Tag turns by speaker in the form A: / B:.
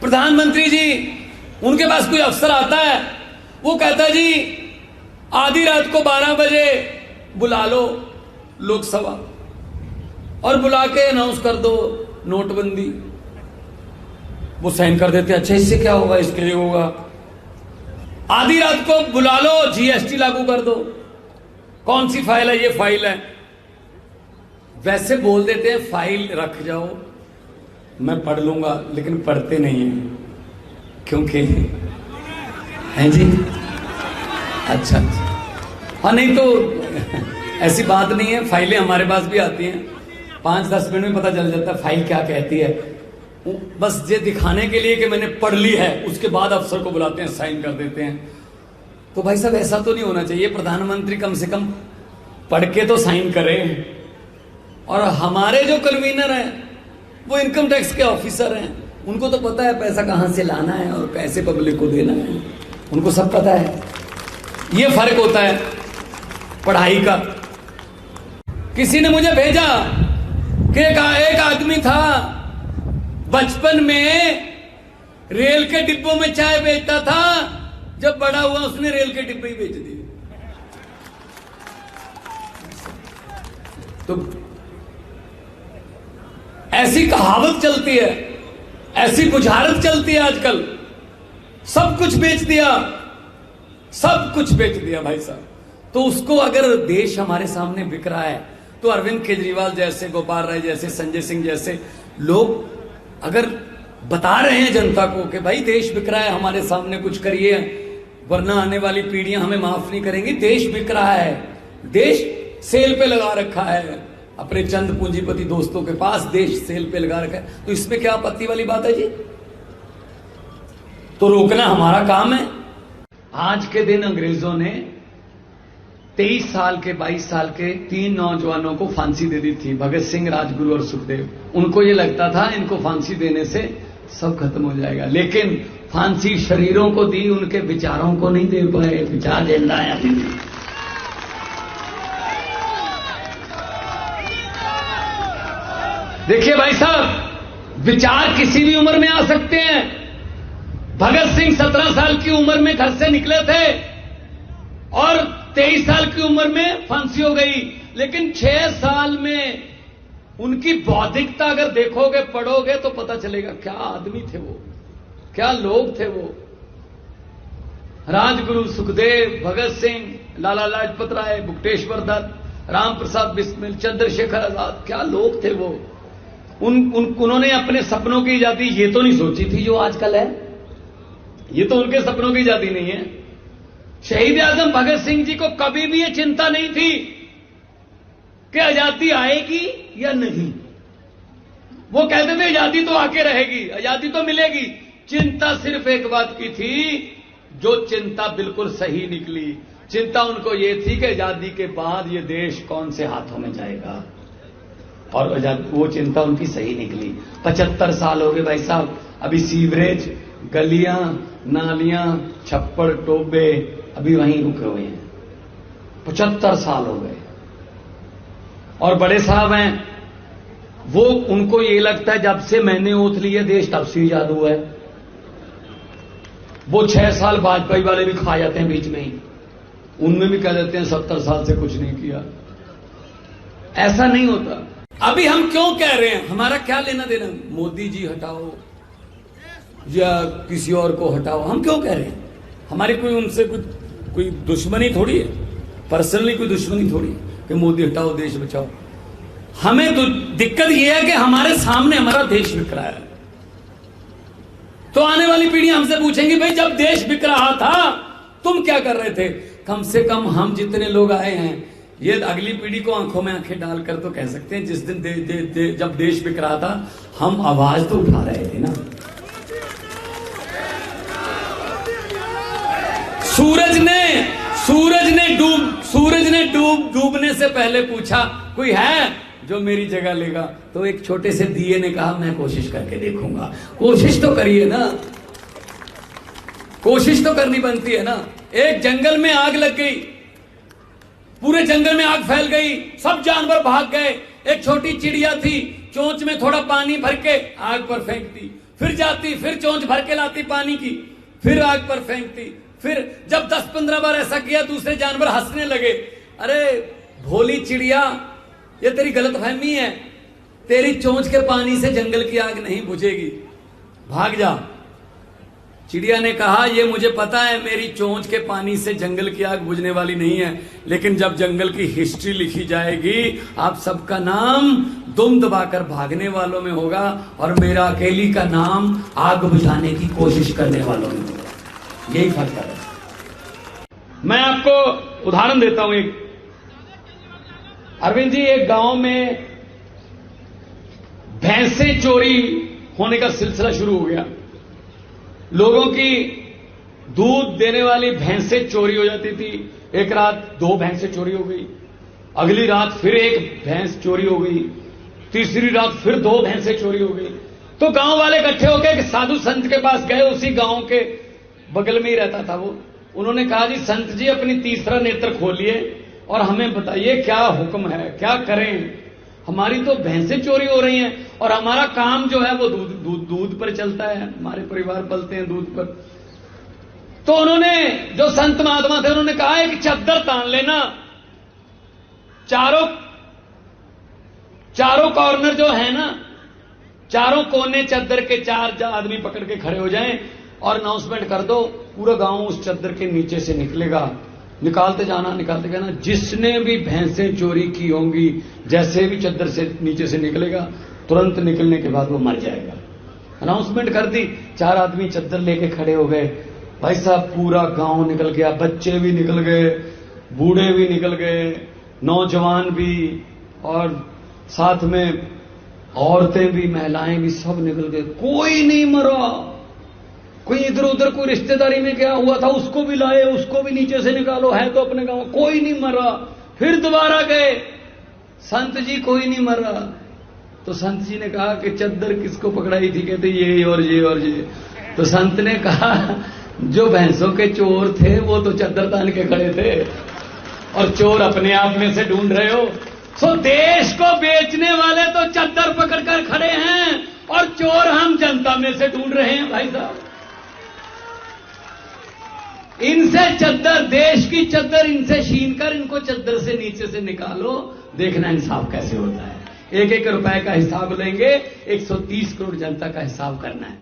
A: प्रधानमंत्री जी, उनके पास कोई अफसर आता है, वो कहता है जी आधी रात को 12 बजे बुला लो लोकसभा और बुला के अनाउंस कर दो नोटबंदी। वो साइन कर देते हैं, अच्छा इससे क्या होगा, इसके लिए होगा। आधी रात को बुला लो, जीएसटी लागू कर दो। कौन सी फाइल है? ये फाइल है। वैसे बोल देते हैं फाइल रख जाओ, मैं पढ़ लूंगा, लेकिन पढ़ते नहीं हैं। क्योंकि हैं जी, अच्छा हाँ, नहीं तो ऐसी बात नहीं है। फाइलें हमारे पास भी आती हैं, 5-10 मिनट में पता चल जाता है फाइल क्या कहती है। बस ये दिखाने के लिए कि मैंने पढ़ ली है, उसके बाद अफसर को बुलाते हैं, साइन कर देते हैं। तो भाई साहब ऐसा तो नहीं होना चाहिए। प्रधानमंत्री कम से कम पढ़ के तो साइन करें। और हमारे जो कन्वीनर हैं वो इनकम टैक्स के ऑफिसर हैं, उनको तो पता है पैसा कहां से लाना है और कैसे पब्लिक को देना है, उनको सब पता है। ये फर्क होता है पढ़ाई का। किसी ने मुझे भेजा कि एक आदमी था बचपन में रेल के डिब्बों में चाय बेचता था, जब बड़ा हुआ उसने रेल के डिब्बे ही बेच दिए। तो ऐसी कहावत चलती है, ऐसी बुझारत चलती है आजकल। सब कुछ बेच दिया, सब कुछ बेच दिया भाई साहब। तो उसको अगर देश हमारे सामने बिक रहा है, तो अरविंद केजरीवाल जैसे, गोपाल राय जैसे, संजय सिंह जैसे लोग अगर बता रहे हैं जनता को कि भाई देश बिक रहा है, हमारे सामने कुछ करिए वरना आने वाली पीढ़ियां हमें माफ नहीं करेंगी, देश बिक रहा है, देश सेल पे लगा रखा है, अपने चंद पूंजीपति दोस्तों के पास देश सेल पे लगा रखा है, तो इसमें क्या आपत्ति वाली बात है जी? तो रोकना हमारा काम है। आज के दिन अंग्रेजों ने 23 साल के 22 साल के 3 नौजवानों को फांसी दे दी थी, भगत सिंह, राजगुरु और सुखदेव। उनको ये लगता था इनको फांसी देने से सब खत्म हो जाएगा, लेकिन फांसी शरीरों को दी, उनके विचारों को नहीं दे पाए। विचार जिंदा है अभी भी। देखिए भाई साहब, विचार किसी भी उम्र में आ सकते हैं। भगत सिंह 17 साल की उम्र में घर से निकले थे और 23 साल की उम्र में फांसी हो गई, लेकिन 6 साल में उनकी बौद्धिकता अगर देखोगे, पढ़ोगे तो पता चलेगा क्या आदमी थे वो, क्या लोग थे वो। राजगुरु, सुखदेव, भगत सिंह, लाला लाजपत राय, बुकटेश्वर दत्त, राम प्रसाद बिस्मिल, चंद्रशेखर आजाद, क्या लोग थे वो। उन्होंने अपने सपनों की आजादी ये तो नहीं सोची थी जो आजकल है, ये तो उनके सपनों की आजादी नहीं है। शहीद आजम भगत सिंह जी को कभी भी ये चिंता नहीं थी कि आजादी आएगी या नहीं। वो कहते थे आजादी तो आके रहेगी, आजादी तो मिलेगी। चिंता सिर्फ एक बात की थी, जो चिंता बिल्कुल सही निकली। चिंता उनको ये थी कि आजादी के बाद ये देश कौन से हाथों में जाएगा, और वो चिंता उनकी सही निकली। 75 साल हो गए भाई साहब, अभी सीवरेज, गलियां, नालियां, छप्पड़, टोबे अभी वहीं रुके हुए हैं। 75 साल हो गए। और बड़े साहब हैं वो, उनको ये लगता है जब से मैंने ओथ लिया देश तब से याद हुआ है। वो 6 साल वाजपेयी वाले भी खा जाते हैं बीच में ही, उनमें भी कह देते हैं 70 साल से कुछ नहीं किया। ऐसा नहीं होता। अभी हम क्यों कह रहे हैं, हमारा क्या लेना देना, मोदी जी हटाओ या किसी और को हटाओ, हम क्यों कह रहे हैं? हमारी कोई उनसे कोई दुश्मनी थोड़ी है, पर्सनली कोई दुश्मनी थोड़ी है कि मोदी हटाओ देश बचाओ। हमें तो दिक्कत यह है कि हमारे सामने हमारा देश बिक रहा है। तो आने वाली पीढ़ी हमसे पूछेंगी भाई जब देश बिक रहा था तुम क्या कर रहे थे? कम से कम हम जितने लोग आए हैं, ये अगली पीढ़ी को आंखों में आंखें डालकर तो कह सकते हैं जिस दिन जब देश बिक रहा था हम आवाज तो उठा रहे थे ना। सूरज ने डूबने से पहले पूछा कोई है जो मेरी जगह लेगा, तो एक छोटे से दिए ने कहा मैं कोशिश करके देखूंगा। कोशिश तो करिए ना, कोशिश तो करनी बनती है ना। एक जंगल में आग लग गई, पूरे जंगल में आग फैल गई, सब जानवर भाग गए। एक छोटी चिड़िया थी, चोंच में थोड़ा पानी भर के आग पर फेंक दी। फिर जाती, फिर चोंच भर के लाती पानी की, फिर आग पर फेंकती। फिर जब 10-15 बार ऐसा किया, दूसरे जानवर हंसने लगे। अरे भोली चिड़िया, ये तेरी गलतफहमी है, तेरी चोंच के पानी से जंगल की आग नहीं बुझेगी, भाग जा। चिड़िया ने कहा, ये मुझे पता है, मेरी चोंच के पानी से जंगल की आग बुझने वाली नहीं है, लेकिन जब जंगल की हिस्ट्री लिखी जाएगी, आप सबका नाम दुम दबाकर भागने वालों में होगा और मेरा अकेली का नाम आग बुझाने की कोशिश करने वालों में होगा। यही फर्क है। मैं आपको उदाहरण देता हूं एक। अरविंद जी, एक गांव में भैंसें चोरी होने का सिलसिला शुरू हो गया। लोगों की दूध देने वाली भैंसें चोरी हो जाती थी। एक रात 2 भैंसें चोरी हो गई, अगली रात फिर 1 भैंस चोरी हो गई, तीसरी रात फिर 2 भैंसें चोरी हो गई। तो गांव वाले इकट्ठे होकर एक साधु संत के पास गए, उसी गांव के बगल में ही रहता था वो। उन्होंने कहा, जी संत जी, अपनी तीसरा नेत्र खोलिए और हमें बताइए क्या हुक्म है, क्या करें, हमारी तो भैंसें चोरी हो रही हैं और हमारा काम जो है वो दूध पर चलता है, हमारे परिवार पलते हैं दूध पर। तो उन्होंने, जो संत महात्मा थे, उन्होंने कहा, एक चद्दर तान लेना, चारों कॉर्नर जो है ना, चारों कोने चद्दर के 4 आदमी पकड़ के खड़े हो जाएं और अनाउंसमेंट कर दो, पूरा गांव उस चद्दर के नीचे से निकलेगा। निकालते जाना, निकालते जाना, जिसने भी भैंसें चोरी की होंगी, जैसे भी चद्दर से नीचे से निकलेगा, तुरंत निकलने के बाद वो मर जाएगा। अनाउंसमेंट कर दी, 4 आदमी चद्दर लेके खड़े हो गए। भाई साहब, पूरा गांव निकल गया, बच्चे भी निकल गए, बूढ़े भी निकल गए, नौजवान भी, और साथ में औरतें भी, महिलाएं भी, सब निकल गए। कोई नहीं मरा। कोई इधर उधर कोई रिश्तेदारी में क्या हुआ था उसको भी लाए, उसको भी नीचे से निकालो, है तो अपने गांव, कोई नहीं मरा। फिर दोबारा गए, संत जी कोई नहीं मरा। तो संत जी ने कहा कि चद्दर किसको पकड़ाई थी? कहते ये और ये और ये। तो संत ने कहा, जो भैंसों के चोर थे वो तो चद्दर तान के खड़े थे और चोर अपने आप में से ढूंढ रहे हो। सो देश को बेचने वाले तो चद्दर पकड़कर खड़े हैं और चोर हम जनता में से ढूंढ रहे हैं। भाई साहब, इनसे चद्दर, देश की चद्दर इनसे छीन कर इनको चद्दर से नीचे से निकालो, देखना इंसाफ कैसे होता है। 1-1 रुपए का हिसाब लेंगे, 130 करोड़ जनता का हिसाब करना है।